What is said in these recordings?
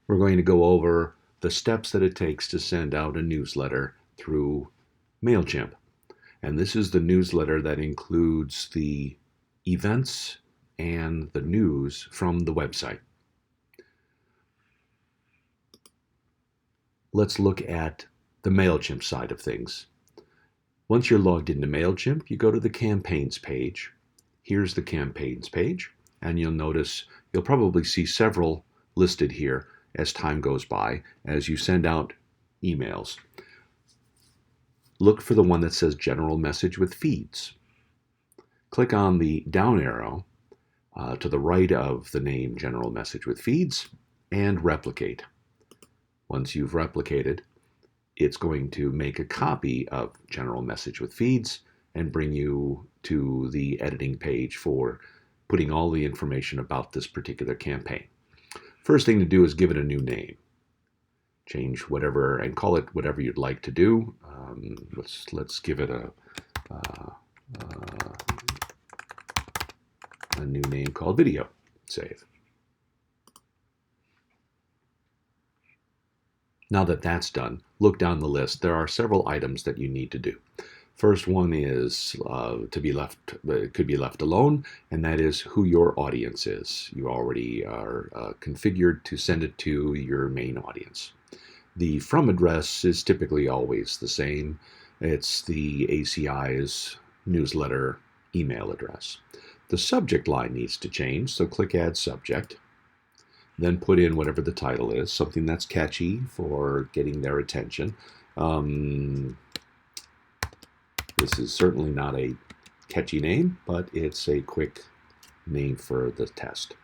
we're going to go over the steps that it takes to send out a newsletter through Mailchimp. And this is the newsletter that includes the events and the news from the website. Let's look at the Mailchimp side of things. Once you're logged into Mailchimp, you go to the campaigns page. Here's the campaigns page, and you'll notice you'll probably see several listed here as time goes by as you send out emails. Look for the one that says General Message with Feeds. Click on the down arrow to the right of the name General Message with Feeds and replicate. Once you've replicated, it's going to make a copy of General Message with Feeds and bring you to the editing page for putting all the information about this particular campaign. First thing to do is give it a new name. Change whatever and call it whatever you'd like to do. Let's give it a new name called Video. Save. Now that that's done, look down the list. There are several items that you need to do. First one is could be left alone, and that is who your audience is. You already are configured to send it to your main audience. The from address is typically always the same. It's the ACI's newsletter email address. The subject line needs to change, so click Add Subject. Then put in whatever the title is, something that's catchy for getting their attention. This is certainly not a catchy name, but it's a quick name for the test.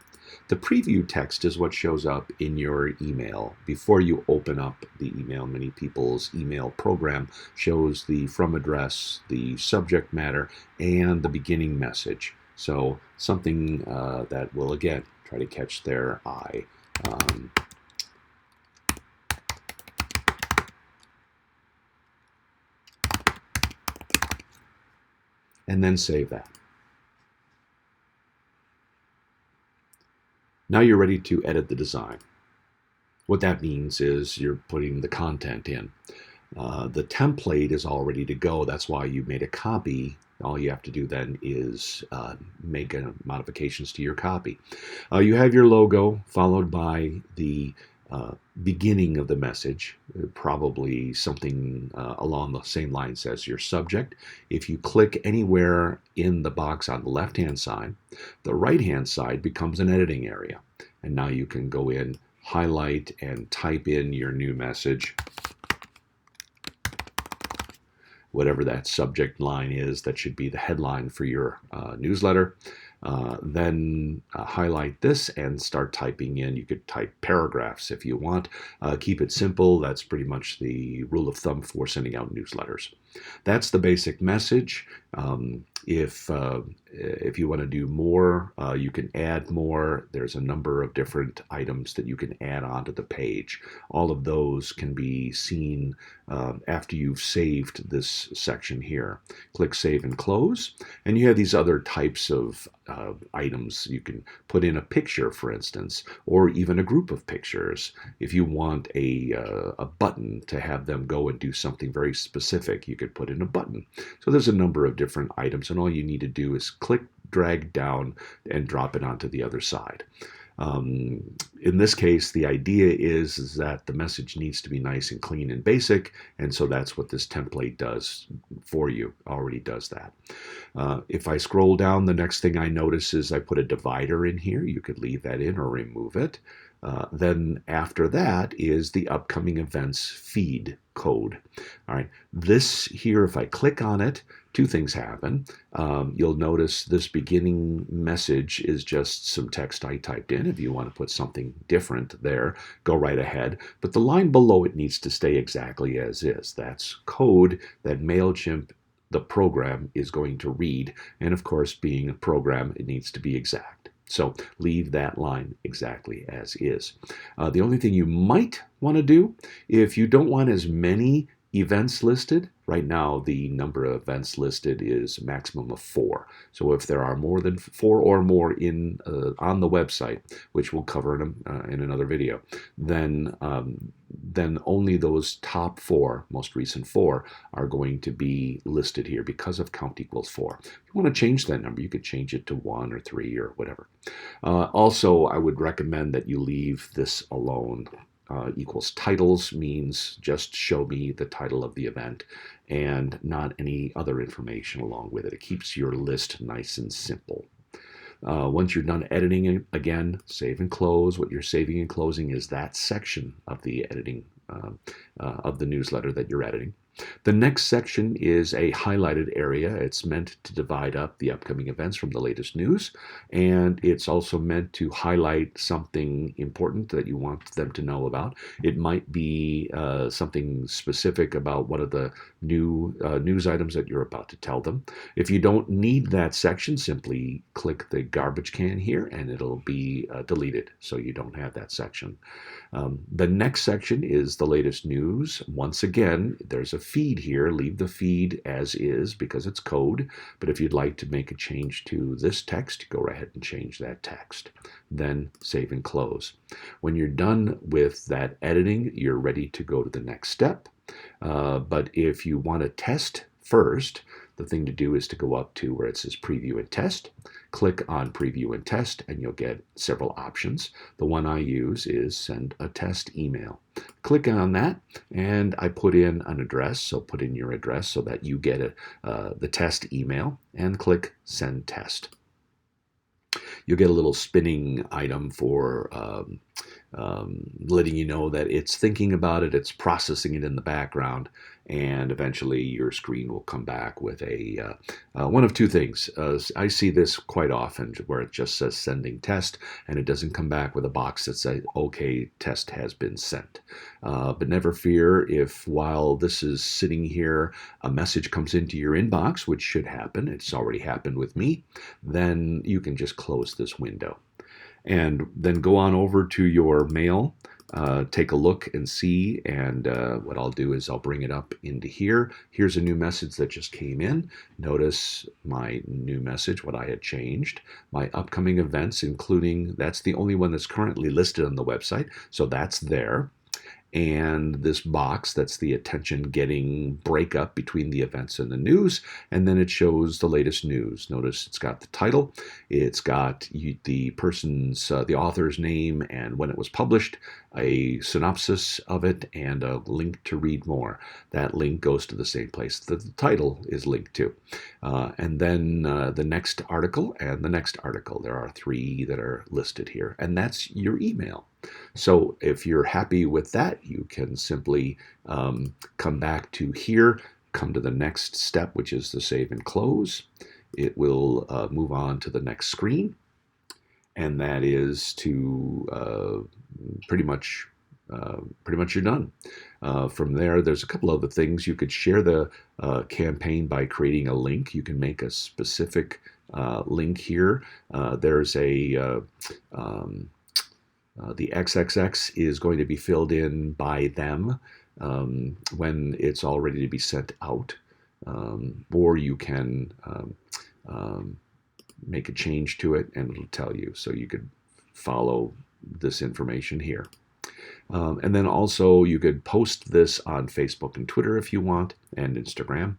The preview text is what shows up in your email before you open up the email. Many people's email program shows the from address, the subject matter, and the beginning message. So something that will, again, try to catch their eye. And then save that. Now you're ready to edit the design. What that means is you're putting the content in. The template is all ready to go. That's why you made a copy. All you have to do then is make modifications to your copy. You have your logo followed by the beginning of the message, probably something along the same lines as your subject. If you click anywhere in the box on the left-hand side, the right-hand side becomes an editing area. And now you can go in, highlight, and type in your new message. Whatever that subject line is, that should be the headline for your newsletter. Then highlight this and start typing in. You could type paragraphs if you want. Keep it simple. That's pretty much the rule of thumb for sending out newsletters. That's the basic message. If you want to do more, you can add more. There's a number of different items that you can add onto the page. All of those can be seen after you've saved this section here. Click Save and Close, and you have these other types of items. You can put in a picture, for instance, or even a group of pictures. If you want a button to have them go and do something very specific, you could put in a button. So there's a number of different items, and all you need to do is click, drag down, and drop it onto the other side. In this case, the idea is that the message needs to be nice and clean and basic, and so that's what this template does for you, already does that. If I scroll down, the next thing I notice is I put a divider in here. You could leave that in or remove it. Then after that is the upcoming events feed code. All right, this here, if I click on it, two things happen. You'll notice this beginning message is just some text I typed in. If you want to put something different there, go right ahead. But the line below it needs to stay exactly as is. That's code that Mailchimp, the program, is going to read. And of course, being a program, it needs to be exact. So leave that line exactly as is. The only thing you might want to do, if you don't want as many events listed. Right now, the number of events listed is a maximum of 4. So if there are more than 4 or more in on the website, which we'll cover in another video, then only those top 4, most recent 4, are going to be listed here because of count equals 4. If you want to change that number, you could change it to 1 or 3 or whatever. Also, I would recommend that you leave this alone. Equals titles means just show me the title of the event and not any other information along with it. It keeps your list nice and simple. Once you're done editing it, again, save and close. What you're saving and closing is that section of the editing of the newsletter that you're editing. The next section is a highlighted area. It's meant to divide up the upcoming events from the latest news, and it's also meant to highlight something important that you want them to know about. It might be something specific about one of the new news items that you're about to tell them. If you don't need that section, simply click the garbage can here and it'll be deleted, so you don't have that section. The next section is the latest news. Once again, there's a feed here. Leave the feed as is because it's code, but if you'd like to make a change to this text, go right ahead and change that text. Then save and close. When you're done with that editing, you're ready to go to the next step. But if you want to test first, the thing to do is to go up to where it says preview and test. Click on preview and test and you'll get several options. The one I use is send a test email. Click on that and I put in an address, so put in your address so that you get the test email and click send test. You'll get a little spinning item for letting you know that it's thinking about it, it's processing it in the background, and eventually your screen will come back with a one of two things. I see this quite often where it just says sending test and it doesn't come back with a box that says okay, test has been sent. But never fear if while this is sitting here a message comes into your inbox, which should happen, it's already happened with me, then you can just close this window. And then go on over to your mail, take a look and see, and what I'll do is I'll bring it up into here. Here's a new message that just came in. Notice my new message, what I had changed. My upcoming events, including, that's the only one that's currently listed on the website, so that's there. And this box, that's the attention-getting breakup between the events and the news, and then it shows the latest news. Notice it's got the title, it's got the person's, the author's name and when it was published, a synopsis of it, and a link to read more. That link goes to the same place that the title is linked to. And then the next article and the next article. There are 3 that are listed here, and that's your email. So if you're happy with that, you can simply come back to here, come to the next step, which is the save and close. It will move on to the next screen, and that is to pretty much you're done. From there, there's a couple other things. You could share the campaign by creating a link. You can make a specific link here. There's a the XXX is going to be filled in by them when it's all ready to be sent out, or you can make a change to it and it'll tell you, so you could follow this information here. And then also you could post this on Facebook and Twitter if you want, and Instagram.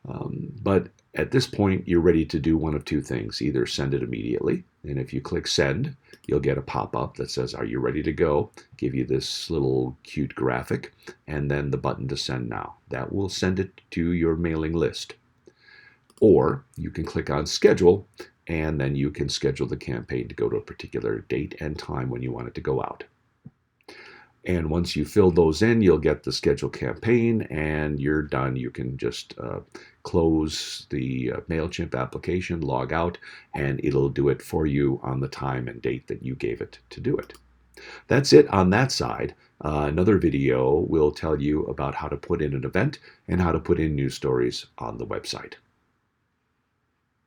But at this point, you're ready to do one of two things. Either send it immediately, and if you click send, you'll get a pop-up that says, are you ready to go? Give you this little cute graphic, and then the button to send now. That will send it to your mailing list. Or you can click on schedule, and then you can schedule the campaign to go to a particular date and time when you want it to go out. And once you fill those in, you'll get the schedule campaign and you're done. You can just close the Mailchimp application, log out, and it'll do it for you on the time and date that you gave it to do it. That's it on that side. Another video will tell you about how to put in an event and how to put in news stories on the website.